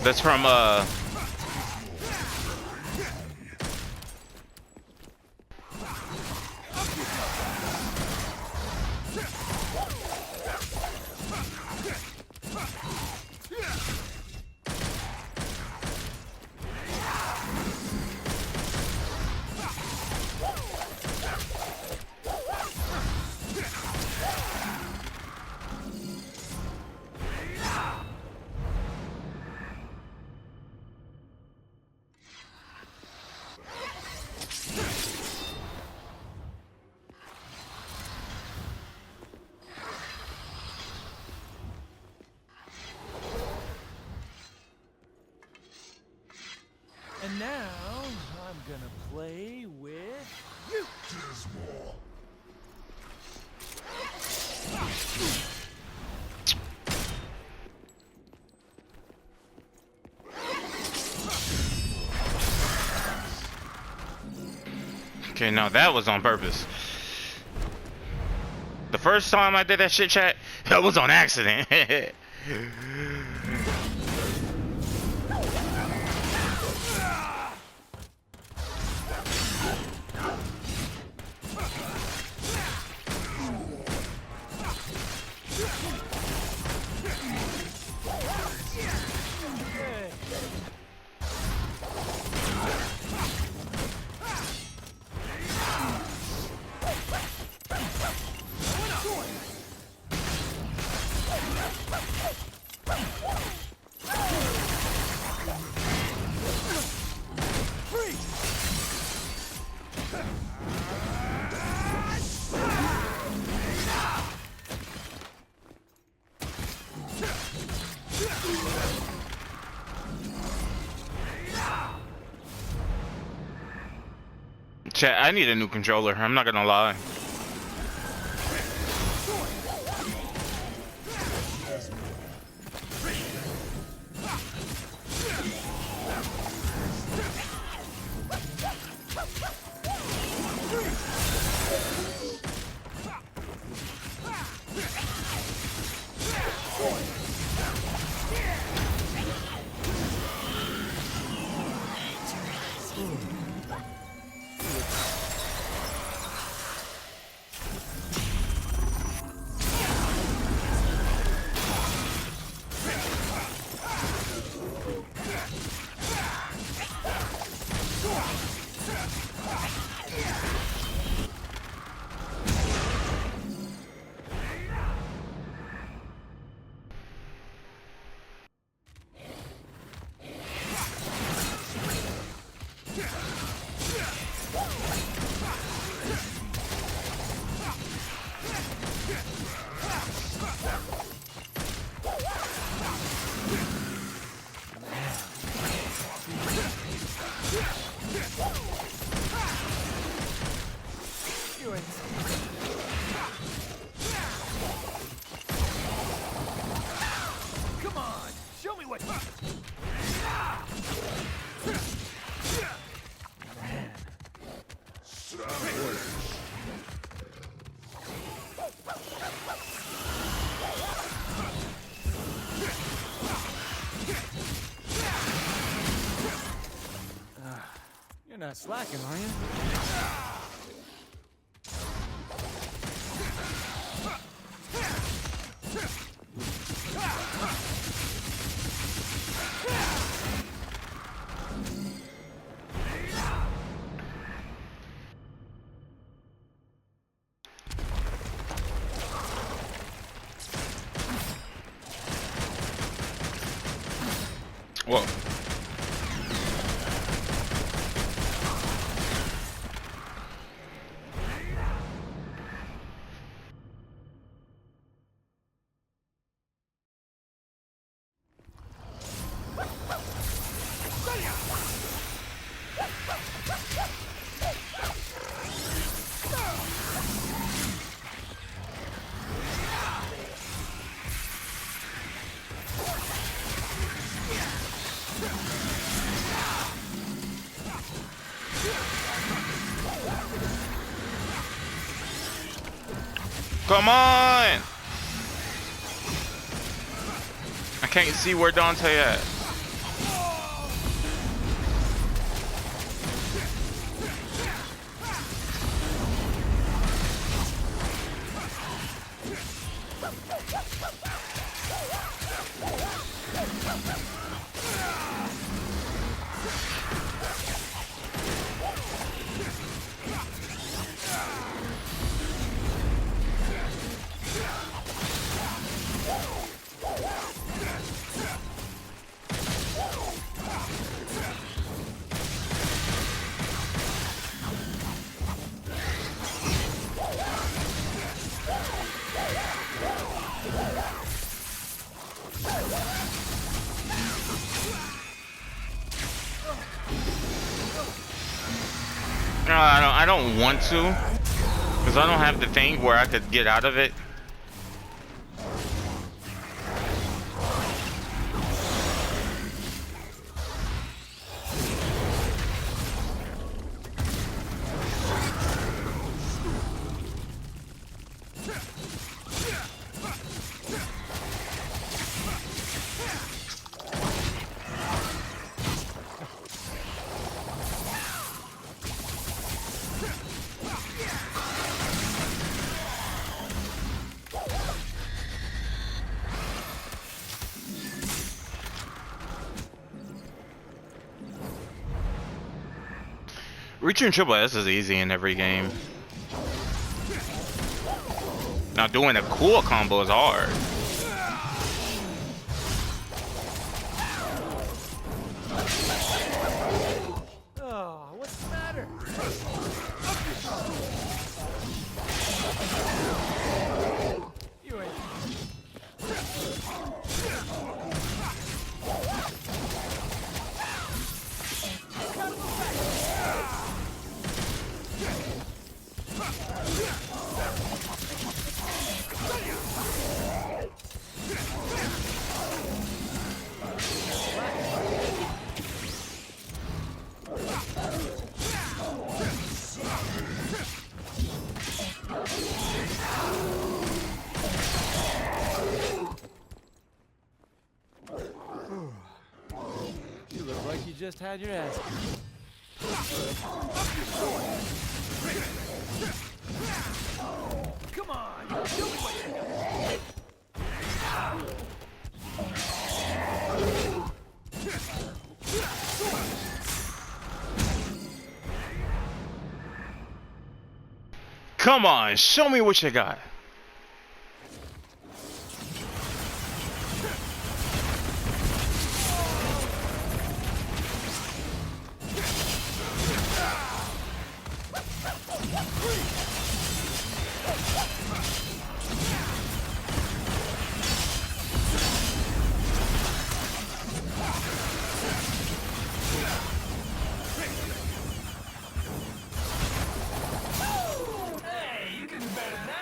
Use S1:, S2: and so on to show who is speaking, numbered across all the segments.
S1: That's from
S2: And now, I'm gonna play with you! Dismal.
S1: okay, now that was on purpose. The first time I did that shit, chat, that was on accident. Chat, I need a new controller. I'm not gonna lie.
S2: Come on, show me what. You're not slacking, are you?
S1: Whoa. Come on! I can't see where Dante at. I don't want to, because I don't have the thing where I could get out of it. Reaching triple S is easy in every game. Now doing a cool combo is hard.
S2: Oh, what's the matter? You ain't. You look like you just had your ass kicked. Come on, show me what you got.
S1: Come on, show me what you got.
S2: Hey, you can do better than that.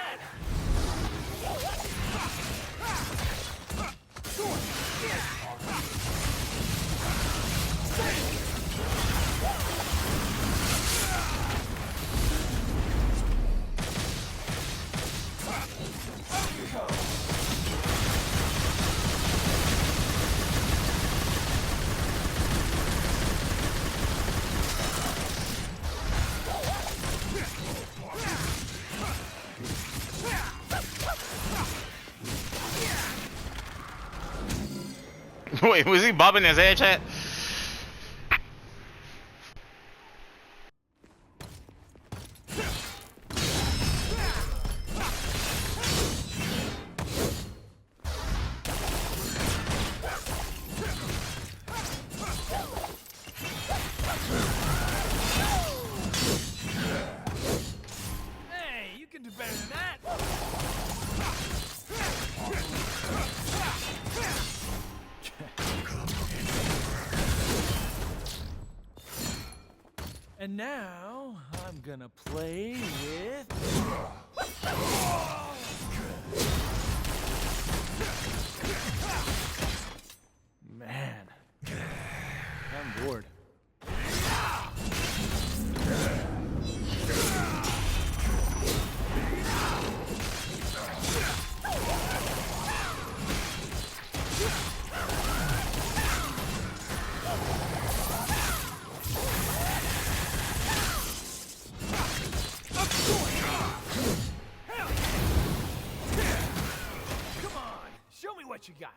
S1: Wait, was he bobbing his head, chat?
S2: Hey, you can do better than that. And now I'm gonna play with man. I'm bored. Come on, show me what you got.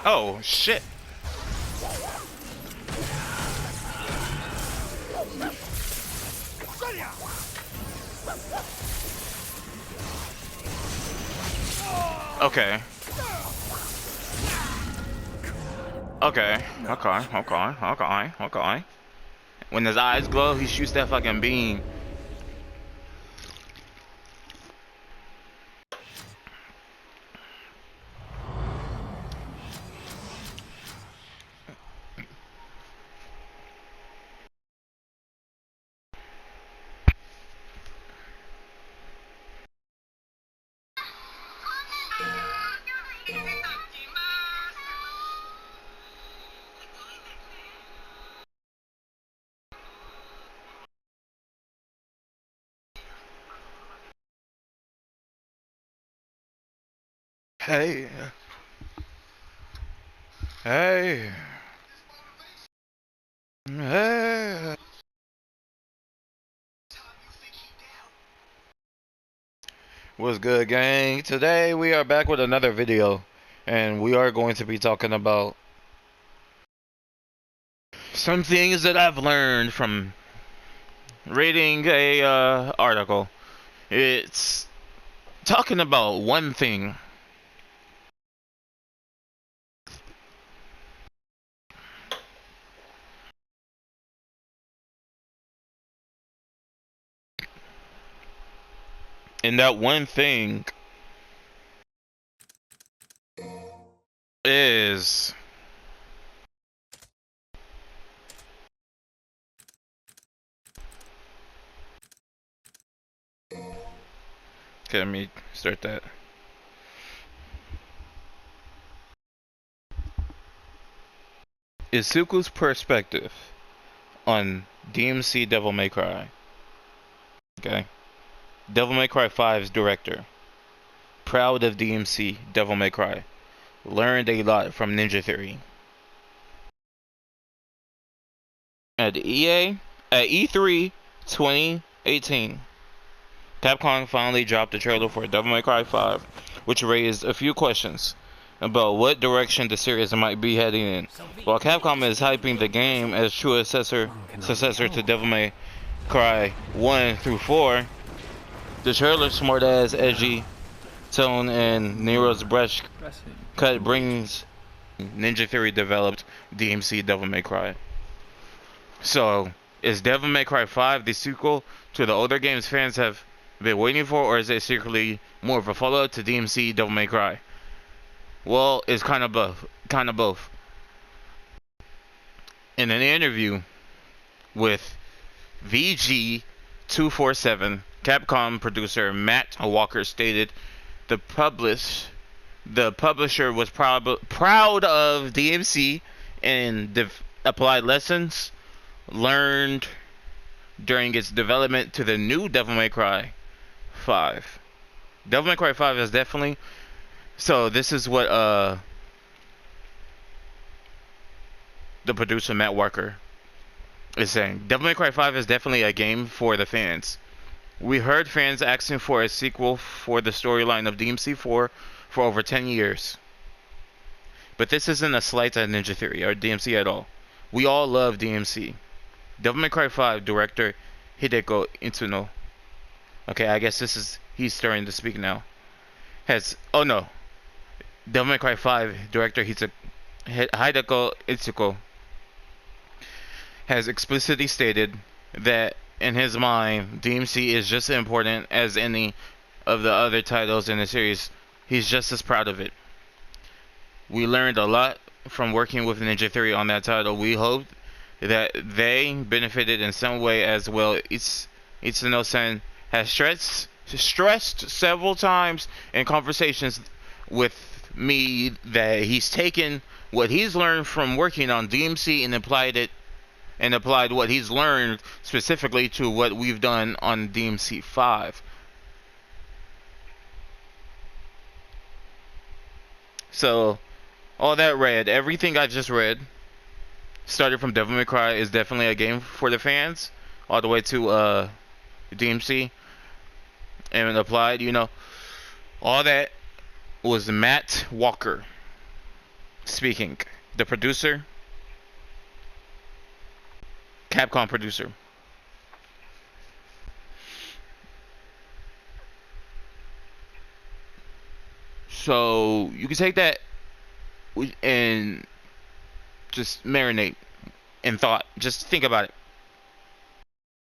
S1: Oh shit. Okay. Okay. Okay. When his eyes glow, he shoots that fucking beam. Hey. Hey. Hey. What's good, gang? Today we are back with another video, and we are going to be talking about some things that I've learned from reading a article. It's talking about one thing. And that one thing is okay, let me start that. Izuku's perspective on DMC Devil May Cry. Okay. Devil May Cry 5's director. Proud of DMC Devil May Cry. Learned a lot from Ninja Theory. At E3 2018, Capcom finally dropped a trailer for Devil May Cry 5, which raised a few questions about what direction the series might be heading in. While Capcom is hyping the game as true successor to Devil May Cry 1 through 4, the trailer's smart-ass, edgy tone and Nero's brush cut brings Ninja Theory developed DMC Devil May Cry. So, is Devil May Cry 5 the sequel to the older games fans have been waiting for, or is it secretly more of a follow-up to DMC Devil May Cry? Well, it's kind of both. In an interview with VG247, Capcom producer Matt Walker stated the publisher was proud of DMC and applied lessons learned during its development to the new Devil May Cry 5. Devil May Cry 5 is definitely... So this is what the producer Matt Walker is saying. Devil May Cry 5 is definitely a game for the fans. We heard fans asking for a sequel for the storyline of DMC4 for over 10 years. But this isn't a slight at Ninja Theory or DMC at all. We all love DMC. Devil May Cry 5 director Hideko Itsuno. Okay, I guess he's starting to speak now. Devil May Cry 5 director Hideko Itsuko has explicitly stated that in his mind, DMC is just as important as any of the other titles in the series. He's just as proud of it. We learned a lot from working with Ninja Theory on that title. We hope that they benefited in some way as well. Itsuno-san has stressed several times in conversations with me that he's taken what he's learned from working on DMC and applied what he's learned specifically to what we've done on DMC 5. So, all that read, everything I just read, started from Devil May Cry is definitely a game for the fans, all the way to DMC, and applied, all that was Matt Walker, speaking. The producer, Capcom producer. So you can take that and just marinate in thought. Just think about it.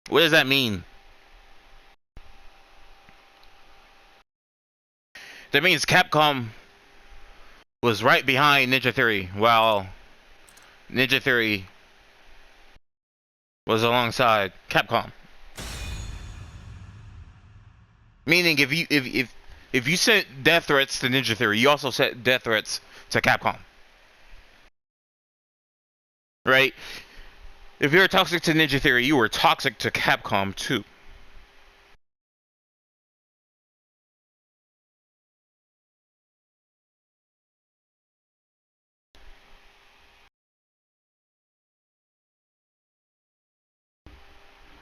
S1: What does that mean? That means Capcom was right behind Ninja Theory, while Ninja Theory was alongside Capcom. Meaning, if you sent death threats to Ninja Theory, you also sent death threats to Capcom, right? If you're toxic to Ninja Theory, you were toxic to Capcom too.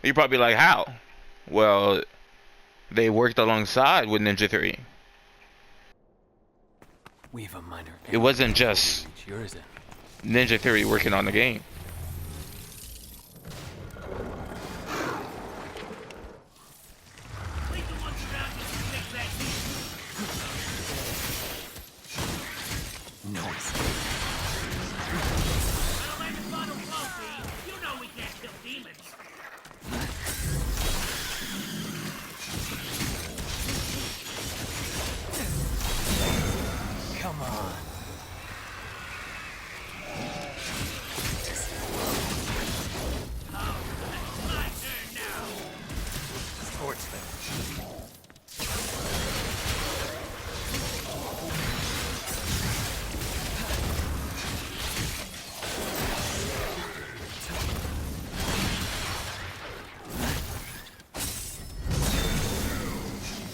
S1: You're probably like, how? Well, they worked alongside with Ninja Theory.
S2: We have a minor.
S1: It wasn't just Ninja Theory working on the game.
S2: Come on. Torch them.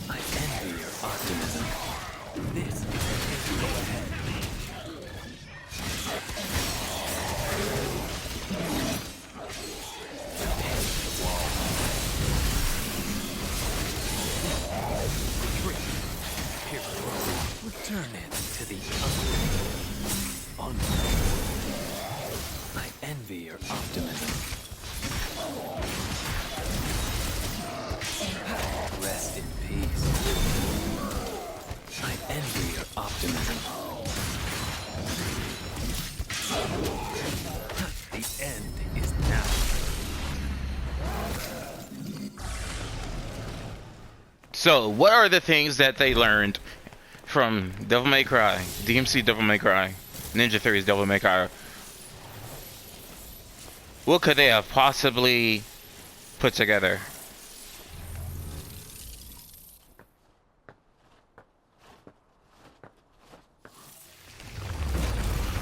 S2: I envy your optimism. This is the go ahead. Return it to the unknown. I envy your optimism. Rest in peace. I envy your optimism. The end is now.
S1: So, what are the things that they learned from Devil May Cry, DMC Devil May Cry, Ninja Theory's Devil May Cry? What could they have possibly put together?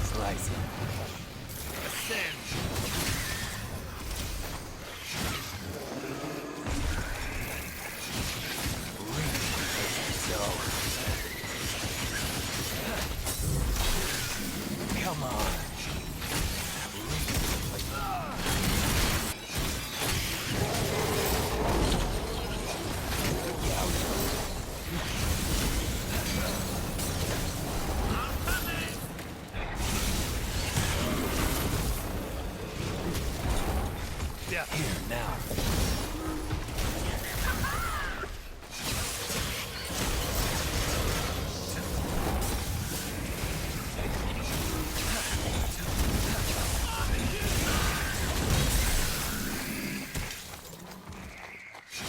S2: Slice it. Come on. Here now.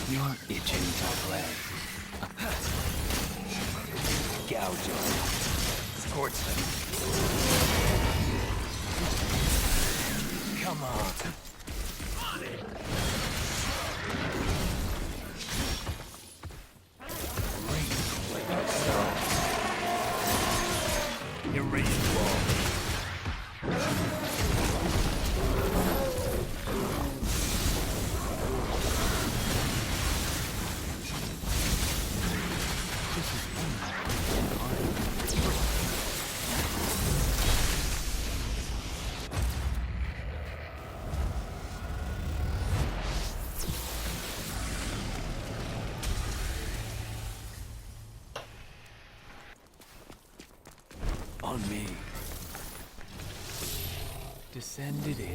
S2: You're itching to play. Gouge them. Scorch them. Come on. Erase wall. On me. Descend it is.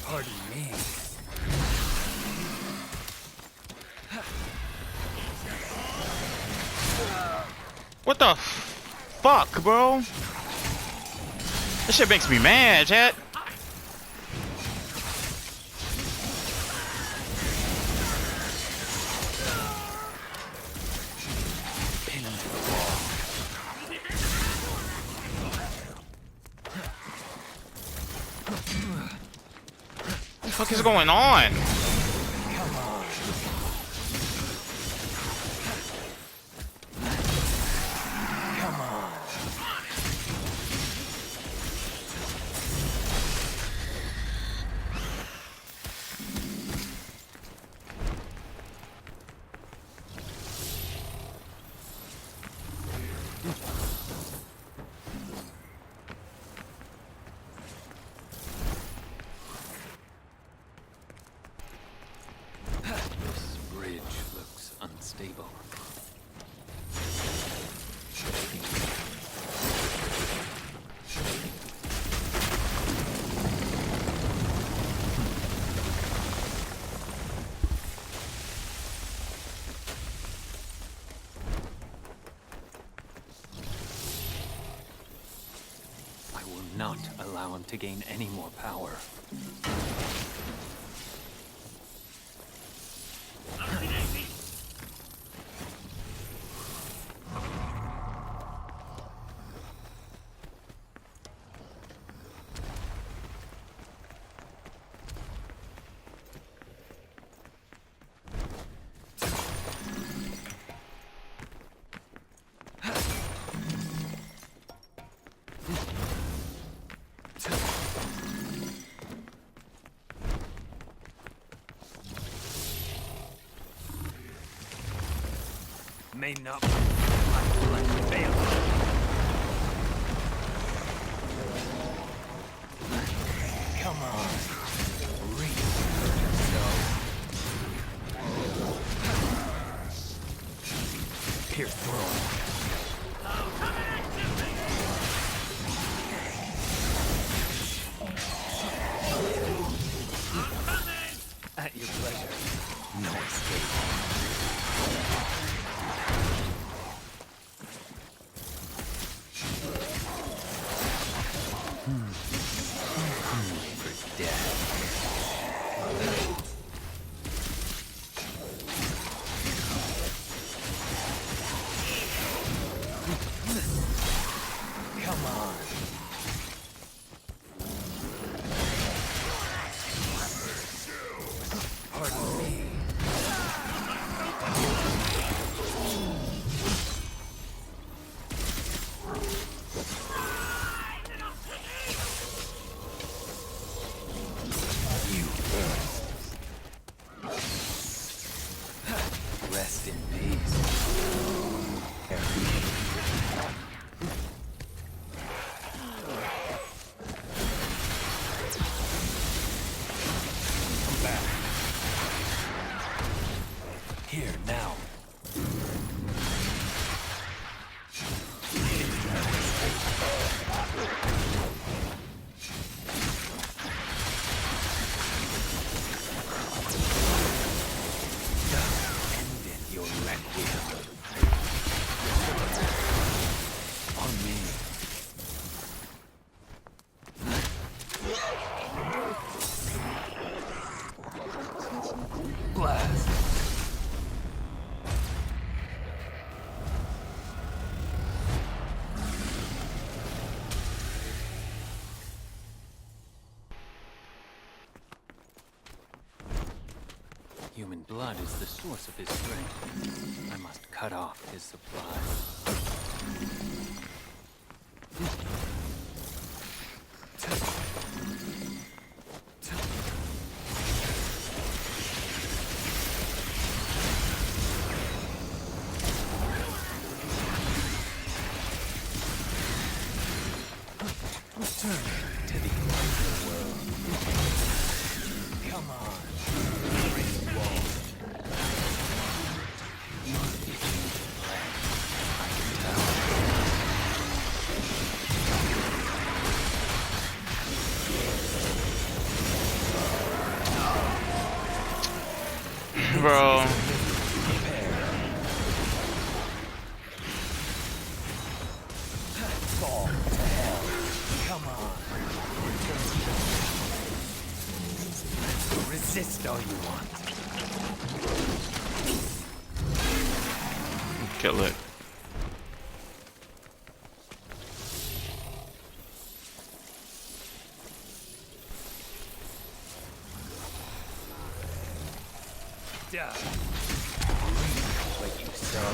S2: Pardon me.
S1: What the fuck, bro? This shit makes me mad, chat.
S2: Pin to the wall.
S1: What the fuck is going on?
S2: Come on. Come on. This bridge looks unstable. I will not allow him to gain any more power. May not my blood fail. Come on. Reach yourself. Pierce through. At your pleasure. No escape. For death. Come on. Pardon me. You first. Rest in peace. Harry. Come back. Here now. Ended your requiem. human blood is the source of his strength. I must cut off his supply. Return to the underworld. Come on. Great wall. Easy to play. I can tell.
S1: Bro.
S2: Fall to hell. Come on. Resist all you want.
S1: Kill it.
S2: Duh. What you sow.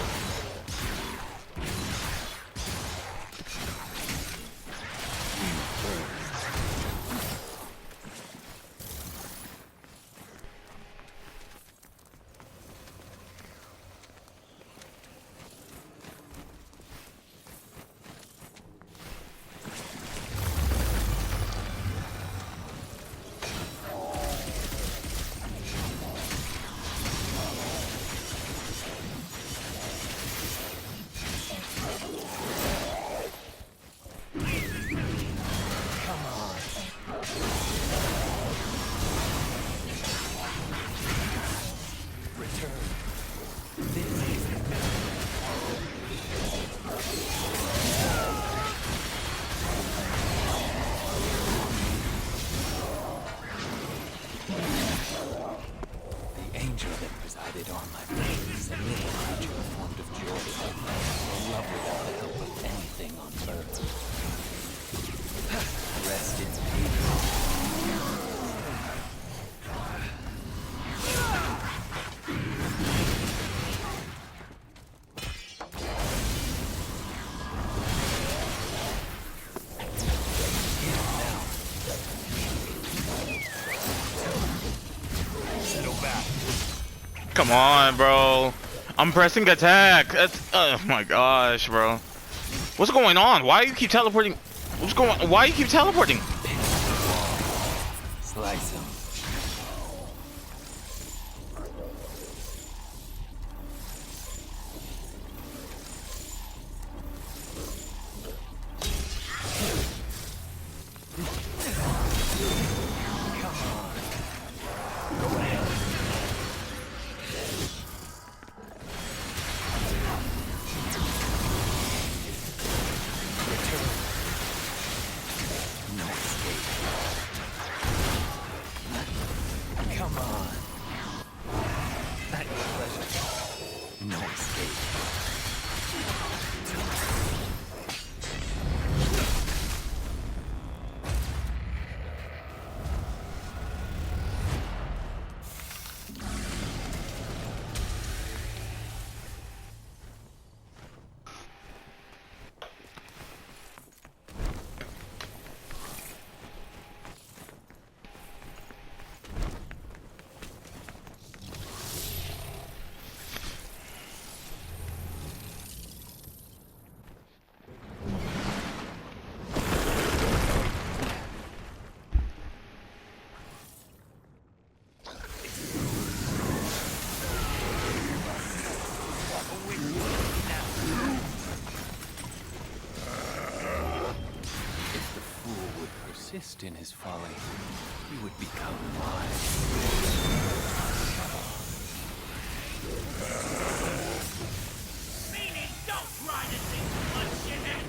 S2: Angel that presided on my face, a little creature formed of joy, a love without the help of anything on earth. Rest in
S1: Come on, bro. I'm pressing attack. That's, oh my gosh, bro. What's going on? Why you keep teleporting? What's going on? Why you keep teleporting?
S2: Slice him. Come on. At your pleasure. No escape. Persist in his folly, he would become wise.
S3: Meaning, don't try to think too much, shithead!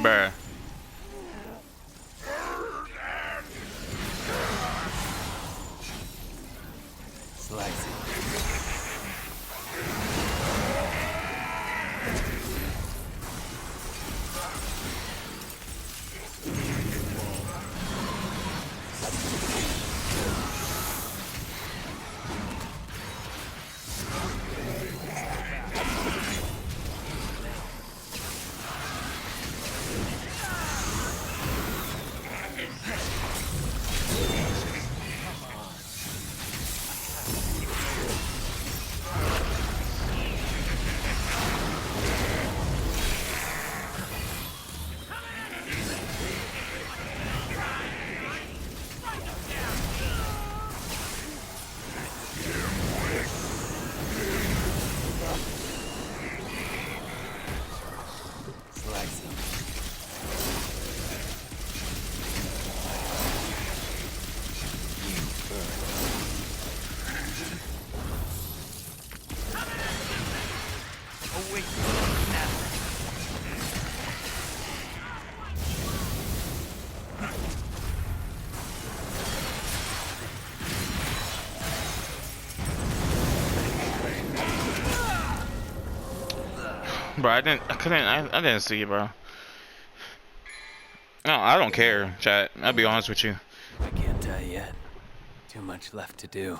S1: Bruh.
S2: Slice it. Slice it. You burn. Oh wait.
S1: Bro, I didn't see it, bro. No, I don't care, chat. I'll be honest with you.
S2: I can't die yet. Too much left to do.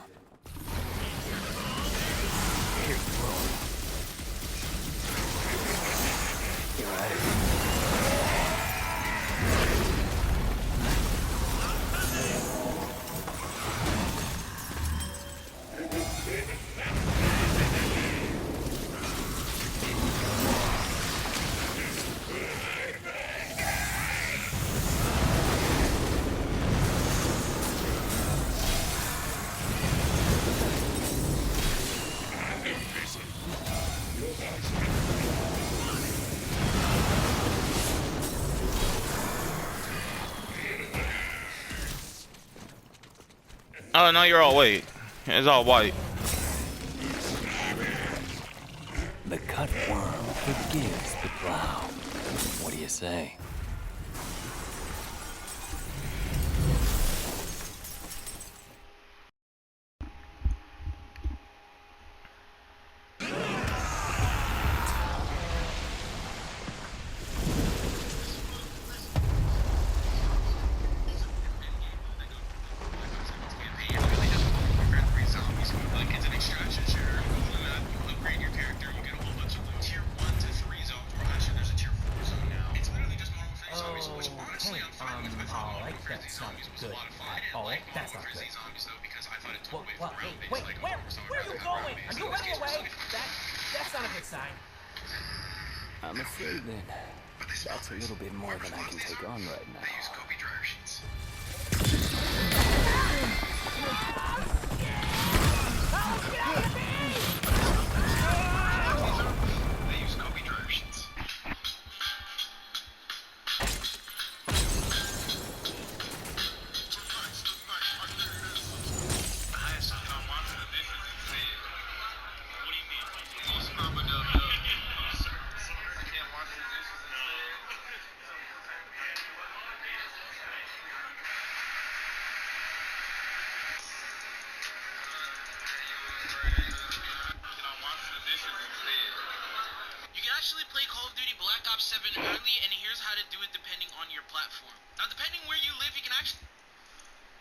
S2: Here you go. You're out of here.
S1: Oh no, you're all white. It's all white.
S2: The cutworm forgives the plow. What do you say?
S3: I like that sounds good at all. That's not good. Wait, where are you going? Are you running away? That's not a good sign.
S2: I'm afraid that that's a little bit more than I can take on right now.
S4: You can actually play Call of Duty Black Ops 7 early, and here's how to do it depending on your platform. Now, depending where you live, you can actually...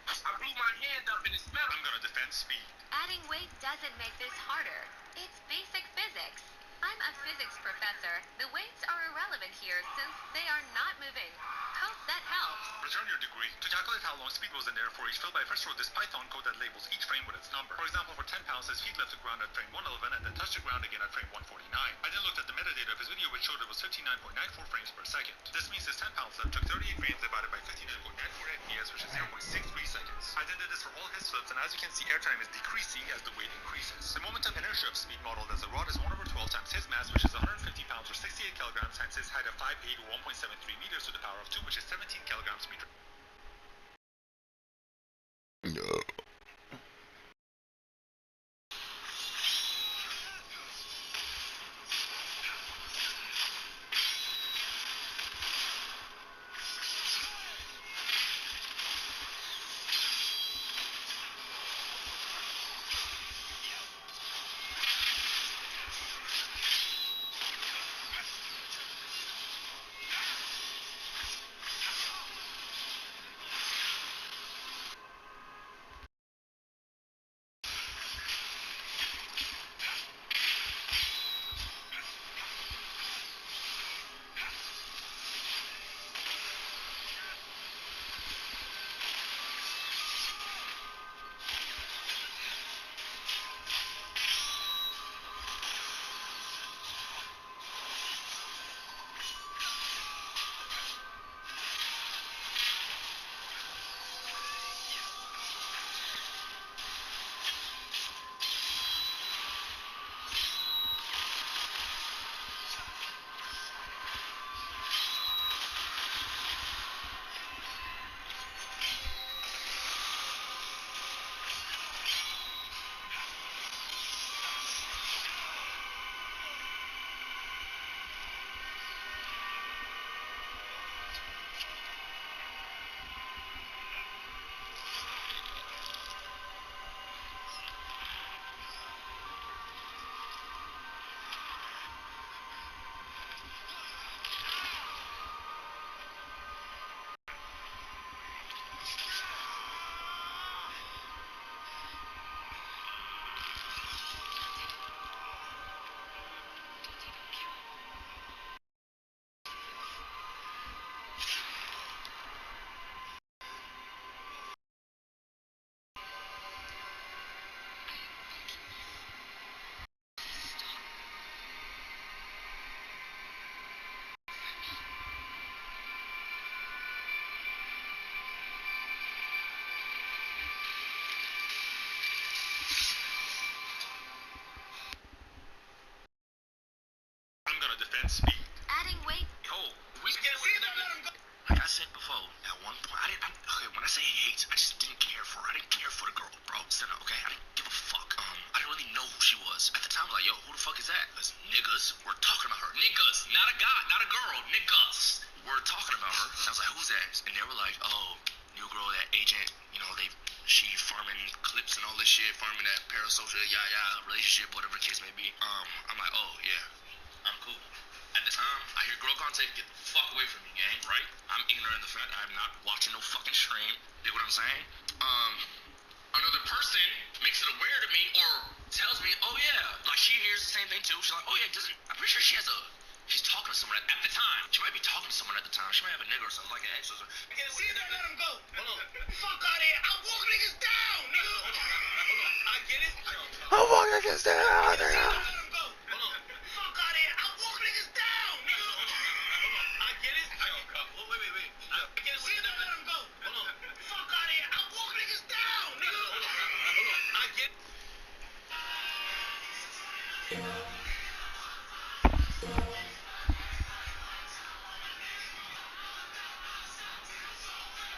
S4: I blew my hand up in this metal. I'm gonna defend speed.
S5: Adding weight doesn't make this harder. It's basic physics. I'm a physics professor. The weights are irrelevant here since they are not moving. Hope that helps.
S4: Return your degree. To calculate how long speed was in there for each field, I first wrote this Python code that labels each frame with its number. For example, for 10 pounds, his feet left the ground at frame 111 and then touched the ground again at frame 149. I then looked at the metadata of his video, which showed it was 59.94 frames per second. This means his 10 pounds left took 38 frames divided by 59.94 FPS, which is 0.63 seconds. I then did this for all his flips, and as you can see, airtime is decreasing as the weight increases. The moment of inertia of speed modeled as a rod is 1/12 times his mass, which is 150 pounds or 68 kilograms, times his height of 5'8" or 1.73 meters to the power of 2, which is 17 kilograms per meter. and speed.
S5: Adding weight.
S4: Yo, we get like I said before, at one point, okay, when I say hate, I just didn't care for her. I didn't care for the girl, bro. Senna, okay? I didn't give a fuck. I didn't really know who she was. At the time, like, yo, who the fuck is that? Because niggas were talking about her. Niggas, not a guy, not a girl, niggas were talking about her. And I was like, who's that? And they were like, oh, new girl, that agent, you know, she farming clips and all this shit, farming that parasocial, relationship, whatever the case may be. I'm like, oh, yeah, I'm cool. At the time, I hear girl content, get the fuck away from me, gang, right? I'm ignorant of the fact I'm not watching no fucking stream. Dig what I'm saying? Another person makes it aware to me or tells me, oh yeah, like she hears the same thing too. She's like, oh yeah, I'm pretty sure she's talking to someone at the time. She might be talking to someone at the time. She might have a nigga or something like an ex or something. See, let him go. Hold on. Fuck out of here. I walk niggas down, nigga. Hold on. I get it.
S1: I walk niggas down.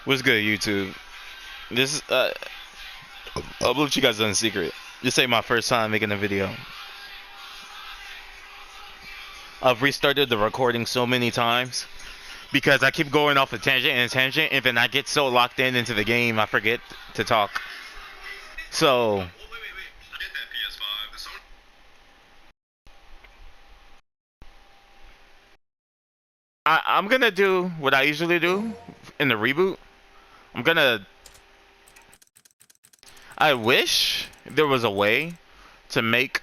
S1: What's good, YouTube? This I'll let you guys in secret. This ain't my first time making a video. I've restarted the recording so many times because I keep going off a tangent and tangent, and then I get so locked into the game I forget to talk. So
S4: Wait. Get that PS5.
S1: I'm gonna do what I usually do in the reboot. I wish there was a way to make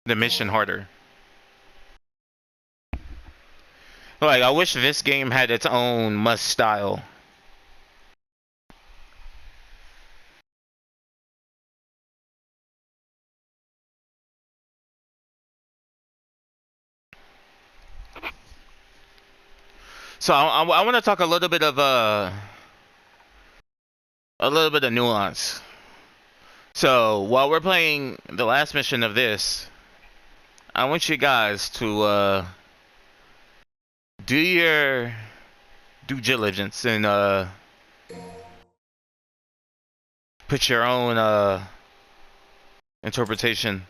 S1: the mission harder. Like, I wish this game had its own must style. So I want to talk a little bit of nuance. So while we're playing the last mission of this, I want you guys to do your due diligence and put your own interpretation.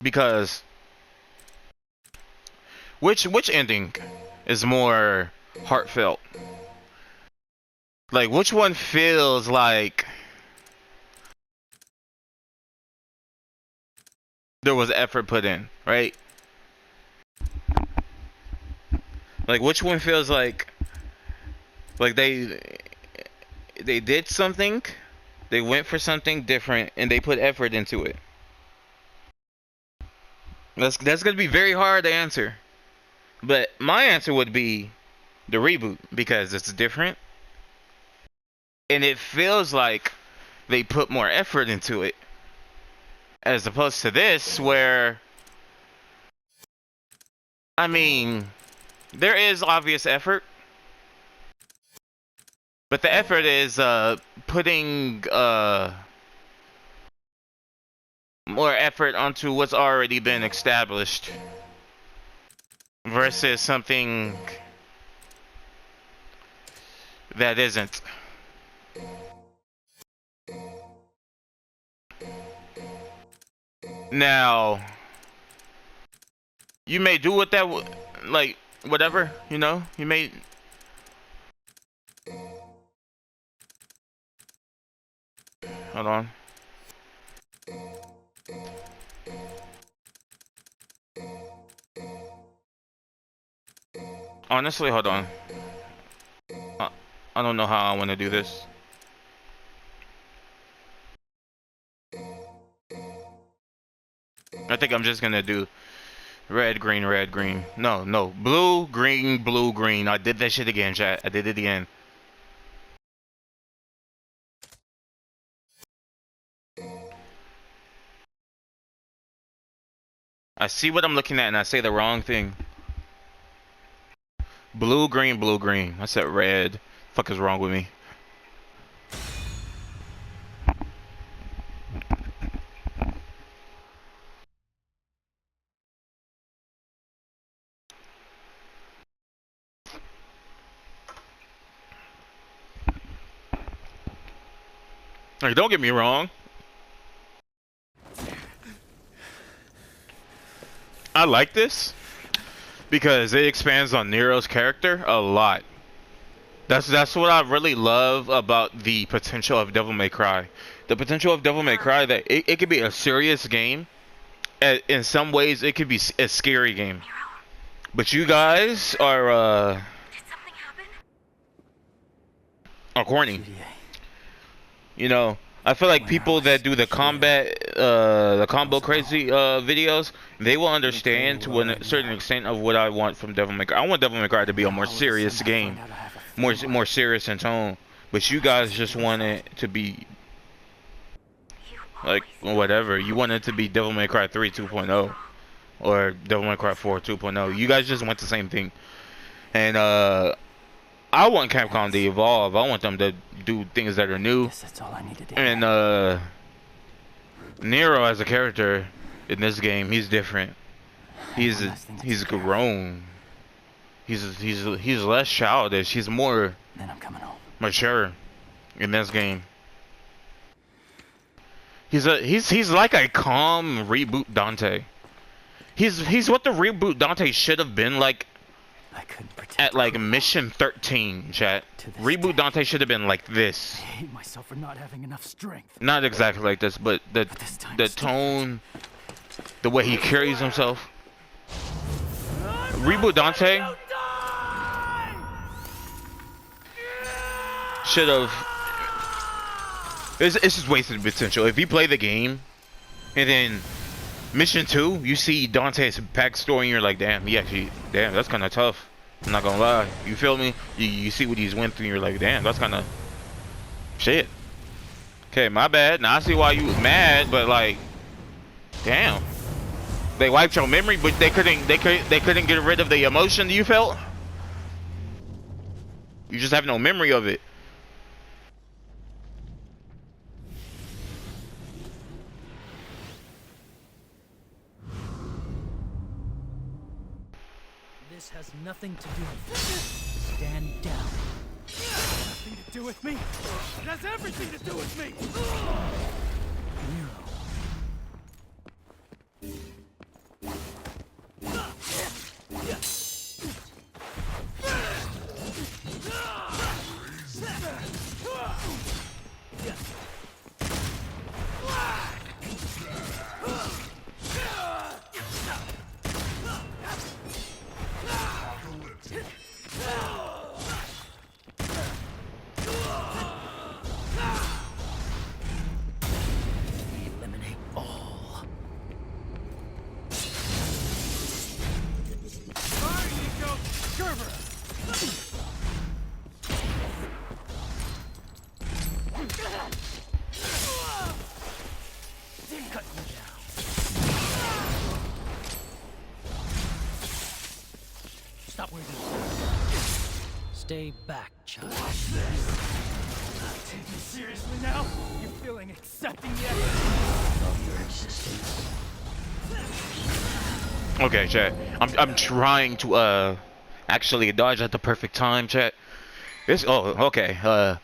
S1: Because which ending is more heartfelt? Like, which one feels like there was effort put in, right? Like, which one feels like they did something, they went for something different, and they put effort into it? That's gonna be very hard to answer. But my answer would be the reboot, because it's different. And it feels like they put more effort into it. As opposed to this, where, I mean, there is obvious effort. But the effort is putting more effort onto what's already been established versus something that isn't. Now, you may do with that, like, whatever, you know? You may... Hold on. Honestly, hold on. I don't know how I want to do this. I think I'm just gonna do red, green, red, green. No. Blue, green, blue, green. I did that shit again, chat. I did it again. I see what I'm looking at and I say the wrong thing. Blue, green, blue, green. I said red. Fuck is wrong with me? Like, don't get me wrong. I like this because it expands on Nero's character a lot. That's what I really love about the potential of Devil May Cry. The potential of Devil May Cry that it could be a serious game. In some ways, it could be a scary game. But you guys are
S6: Did something happen?
S1: corny. You know, I feel like people that do the combo crazy videos, they will understand to a certain extent of what I want from Devil May Cry. I want Devil May Cry to be a more serious game, more serious in tone. But you guys just want it to be like whatever. You want it to be Devil May Cry 3 2.0 or Devil May Cry 4 2.0. You guys just want the same thing, and I want Capcom to evolve. I want them to do things that are new.
S2: That's all I need to do.
S1: And Nero as a character in this game, he's different. He's grown. He's less childish. He's more
S2: Then I'm coming home.
S1: mature in this game. He's like a calm reboot Dante. He's what the reboot Dante should have been like.
S2: I couldn't protect
S1: At like
S2: Kuro.
S1: mission 13, chat.
S2: To this
S1: Reboot
S2: day.
S1: Dante should have been like this.
S2: I hate myself for not having enough strength.
S1: Not exactly like this, but
S2: this time
S1: the
S2: it's
S1: tone, the way he carries himself. Reboot Dante should have. It's just wasted potential. If you play the game, and then mission 2, you see Dante's backstory, and you're like, damn, that's kind of tough. I'm not gonna lie. You feel me? You see what he's went through, and you're like, damn, that's kind of shit. Okay, my bad. Now I see why you was mad, but like, damn, they wiped your memory, but they couldn't get rid of the emotion you felt. You just have no memory of it.
S3: This has nothing to do with me. Stand down. Nothing to do with me. It has everything to do with me. Nero.
S2: Eliminate all.
S3: Sorry, Nico. Gerber. Cut me down. Stop where you are. Stay back, child. Take me seriously now? You feeling accepting yet?
S1: Okay, chat. I'm trying to actually dodge at the perfect time, chat. This okay. Let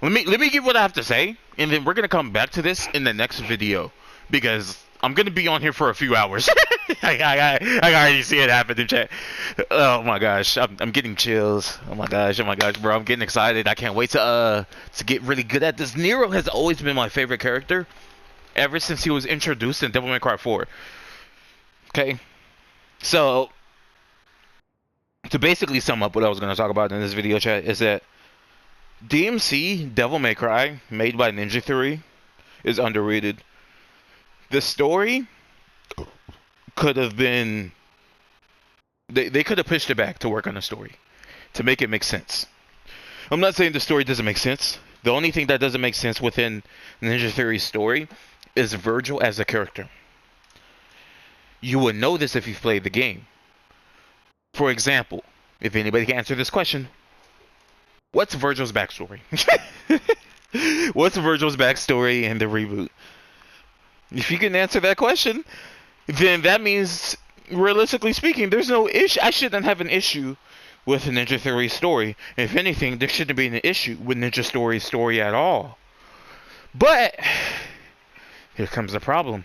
S1: me give what I have to say, and then we're gonna come back to this in the next video because I'm gonna be on here for a few hours. I already see it happening, chat. Oh my gosh, I'm getting chills. Oh my gosh, bro, I'm getting excited. I can't wait to get really good at this. Nero has always been my favorite character ever since he was introduced in Devil May Cry 4. Okay, so to basically sum up what I was gonna talk about in this video, chat, is that DMC Devil May Cry, made by Ninja Theory, is underrated. The story could have been... They could have pushed it back to work on the story, to make it make sense. I'm not saying the story doesn't make sense. The only thing that doesn't make sense within Ninja Theory's story is Virgil as a character. You would know this if you've played the game. For example, if anybody can answer this question, what's Virgil's backstory? What's Virgil's backstory in the reboot? If you can answer that question, then that means, realistically speaking, there's no issue. I shouldn't have an issue with Ninja Theory's story. If anything, there shouldn't be an issue with Ninja Story's story at all. But here comes the problem.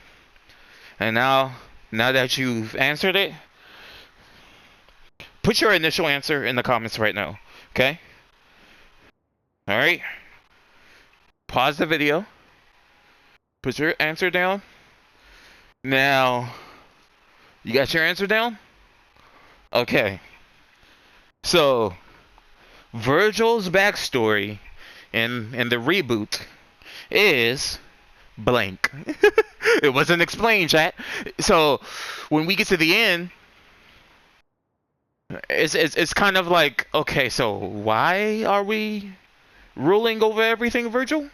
S1: And now that you've answered it, put your initial answer in the comments right now. Okay? Alright? Pause the video. Put your answer down. Now, you got your answer down? Okay. So, Virgil's backstory in the reboot is blank. It wasn't explained, chat. So, when we get to the end, it's kind of like, okay, so why are we ruling over everything, Virgil?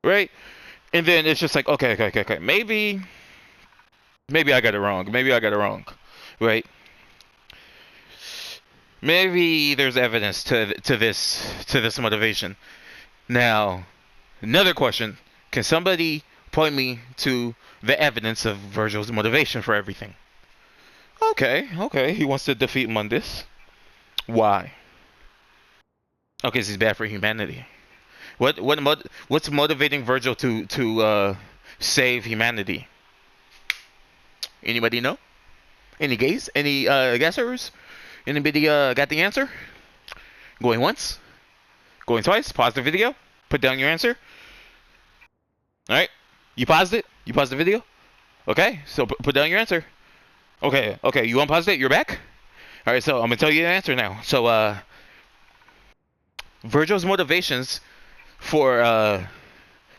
S1: Right? And then it's just like, okay. Maybe I got it wrong. Right? Maybe there's evidence to this motivation. Now, another question. Can somebody point me to the evidence of Virgil's motivation for everything? Okay. He wants to defeat Mundus. Why? Okay, so he's bad for humanity. What's motivating Virgil to save humanity? Anybody know? Any guessers? Anybody got the answer? Going once? Going twice? Pause the video. Put down your answer. Alright. You paused it? You paused the video? Okay, so put down your answer. Okay, you unpaused it? You're back? Alright, so I'm gonna tell you the answer now. So, Virgil's motivations for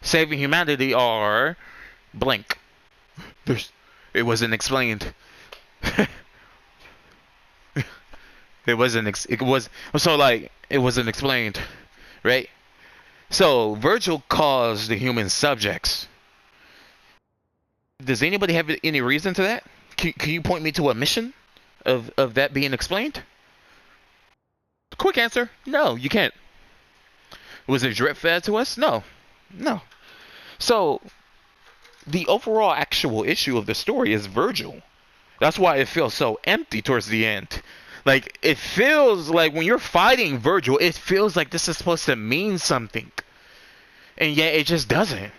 S1: saving humanity are blank. It wasn't explained. It wasn't explained, right? So Virgil caused the human subjects. Does anybody have any reason to that? Can you point me to a mission of that being explained? Quick answer: no, you can't. Was it drip fed to us? No. So the overall actual issue of the story is Virgil. That's why it feels so empty towards the end. Like, it feels like when you're fighting Virgil, it feels like this is supposed to mean something. And yet it just doesn't.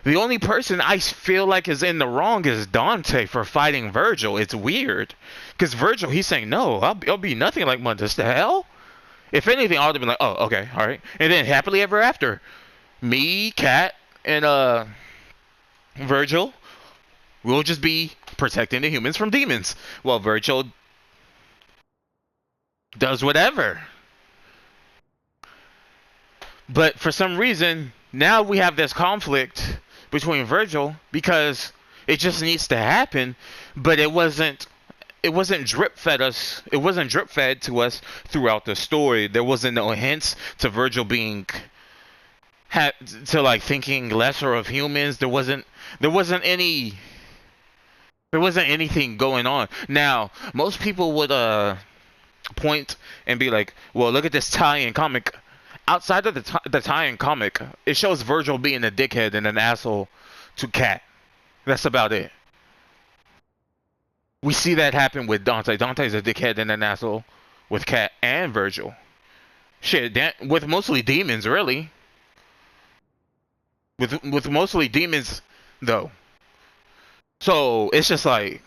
S1: The only person I feel like is in the wrong is Dante for fighting Virgil. It's weird. Because Virgil, he's saying, no, I'll be nothing like Mundus. The hell? If anything, I would have been like, oh, okay, alright. And then happily ever after. Me, Cat, and Virgil will just be protecting the humans from demons. Well, Virgil does whatever. But for some reason, now we have this conflict between Virgil because it just needs to happen, but it wasn't drip fed us. It wasn't drip fed to us throughout the story. There wasn't no hints to Virgil being thinking lesser of humans. There wasn't anything going on. Now, most people would point and be like, well, look at this tie-in comic. Outside of the tie-in comic, it shows Virgil being a dickhead and an asshole to Cat. That's about it. We see that happen with Dante. Dante's a dickhead and an asshole with Cat and Virgil. Shit, with mostly demons, really. With mostly demons, though. So, it's just like...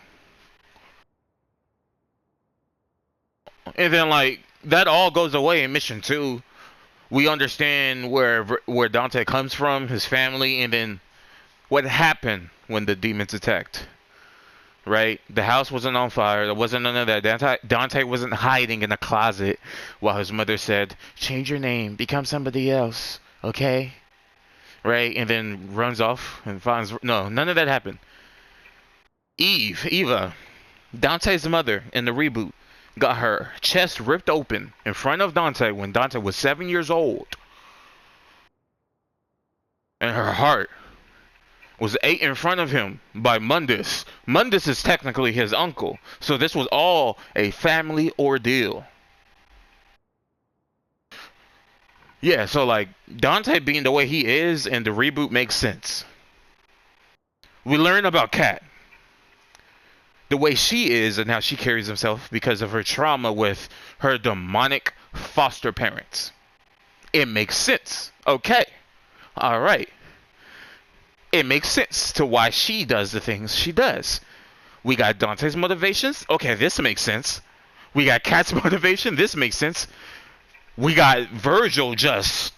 S1: And then, like, that all goes away in Mission 2. We understand where Dante comes from, his family, and then what happened when the demons attacked. Right? The house wasn't on fire. There wasn't none of that. Dante wasn't hiding in a closet while his mother said, change your name, become somebody else, okay? Right? And then runs off and finds... No, none of that happened. Eva, Dante's mother in the reboot, got her chest ripped open in front of Dante when Dante was 7 years old. And her heart was ate in front of him by Mundus Mundus is technically his uncle, so this was all a family ordeal. Yeah, so like Dante being the way he is in the reboot makes sense. We learn about Kat, the way she is and how she carries herself because of her trauma with her demonic foster parents. It makes sense. Okay. All right. It makes sense to why she does the things she does. We got Dante's motivations. Okay, this makes sense. We got Kat's motivation. This makes sense. We got Virgil. He's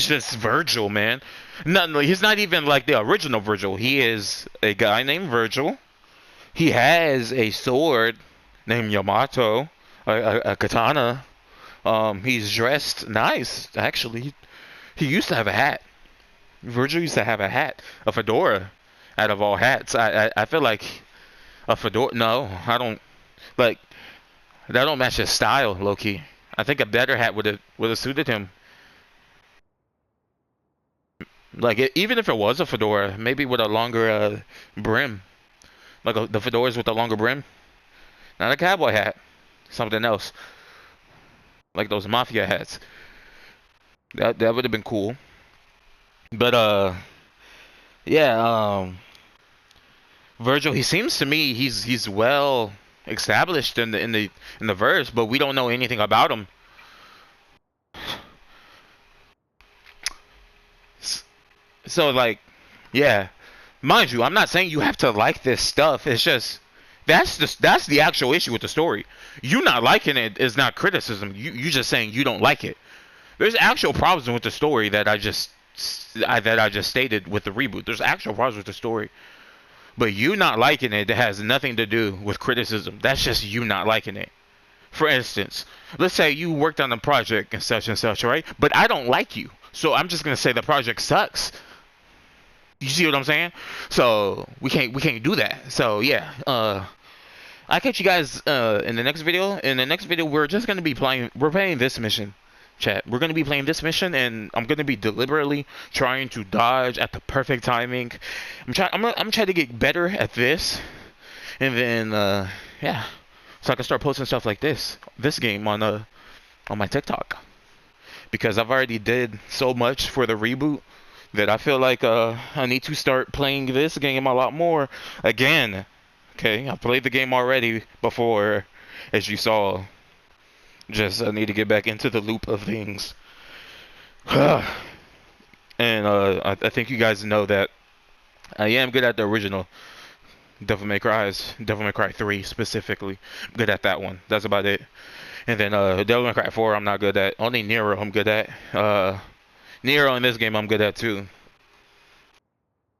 S1: just Virgil, man. No, he's not even like the original Virgil. He is a guy named Virgil. He has a sword named Yamato, a katana. He's dressed nice, actually. He used to have a hat. Virgil used to have a hat, a fedora. Out of all hats, I feel like a fedora. No, I don't like that. Don't match his style, low key. I think a better hat would have suited him. Like even if it was a fedora, maybe with a longer brim, like the fedoras with a longer brim, not a cowboy hat, something else, like those mafia hats. That would have been cool. But yeah, Virgil, he seems to me he's well established in the verse, but we don't know anything about him. So like, yeah, mind you, I'm not saying you have to like this stuff. It's just that's the actual issue with the story. You not liking it is not criticism. You just saying you don't like it. There's actual problems with the story that I just stated with the reboot. There's actual problems with the story. But you not liking it has nothing to do with criticism. That's just you not liking it. For instance, let's say you worked on a project and such, right? But I don't like you. So I'm just going to say the project sucks. You see what I'm saying? So we can't do that. So yeah, I'll catch you guys in the next video. In the next video, we're just going to be playing this mission. Chat. We're going to be playing this mission, and I'm going to be deliberately trying to dodge at the perfect timing. I'm trying to get better at this, and then yeah, so I can start posting stuff like this game on my TikTok, because I've already did so much for the reboot that I feel like I need to start playing this game a lot more again. Okay, I played the game already before, as you saw. Just I need to get back into the loop of things. And I think you guys know that I am good at the original Devil May Cry 3 specifically. I'm good at that one. That's about it. And then Devil May Cry 4 I'm not good at. Only Nero I'm good at. Nero in this game I'm good at too.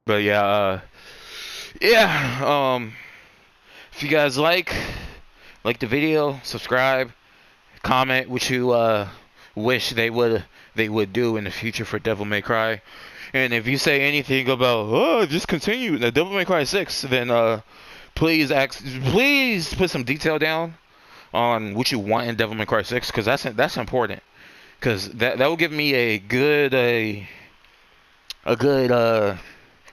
S1: But yeah, if you guys like the video, subscribe, comment what you wish they would do in the future for Devil May Cry. And if you say anything about just continue the Devil May Cry 6, then please put some detail down on what you want in Devil May Cry 6, because that's important, because that will give me a good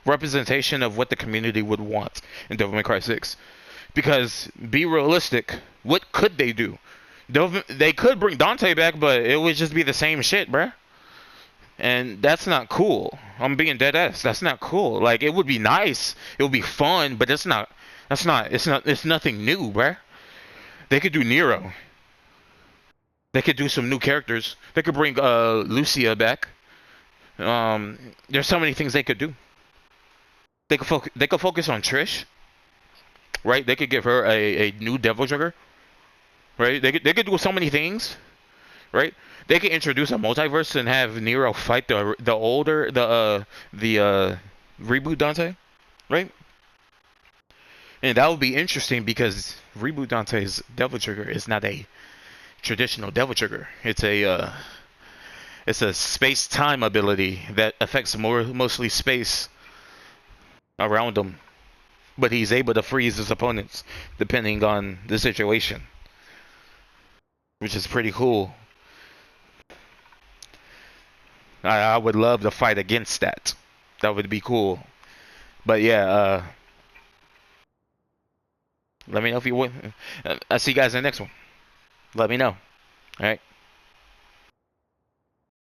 S1: representation of what the community would want in Devil May Cry 6. Because be realistic, what could they do? They could bring Dante back, but it would just be the same shit, bruh. And that's not cool. I'm being dead ass. That's not cool. Like, it would be nice, it would be fun, but it's nothing new, bruh. They could do Nero. They could do some new characters. They could bring Lucia back. There's so many things they could do. They could focus on Trish, right? They could give her a new Devil Trigger. Right? They could do so many things, right? They could introduce a multiverse and have Nero fight the reboot Dante, right? And that would be interesting, because reboot Dante's Devil Trigger is not a traditional Devil Trigger. It's a space-time ability that affects mostly space around him, but he's able to freeze his opponents depending on the situation, which is pretty cool. I would love to fight against that. That would be cool. But yeah, Let me know if you would. I'll see you guys in the next one. Let me know. All right.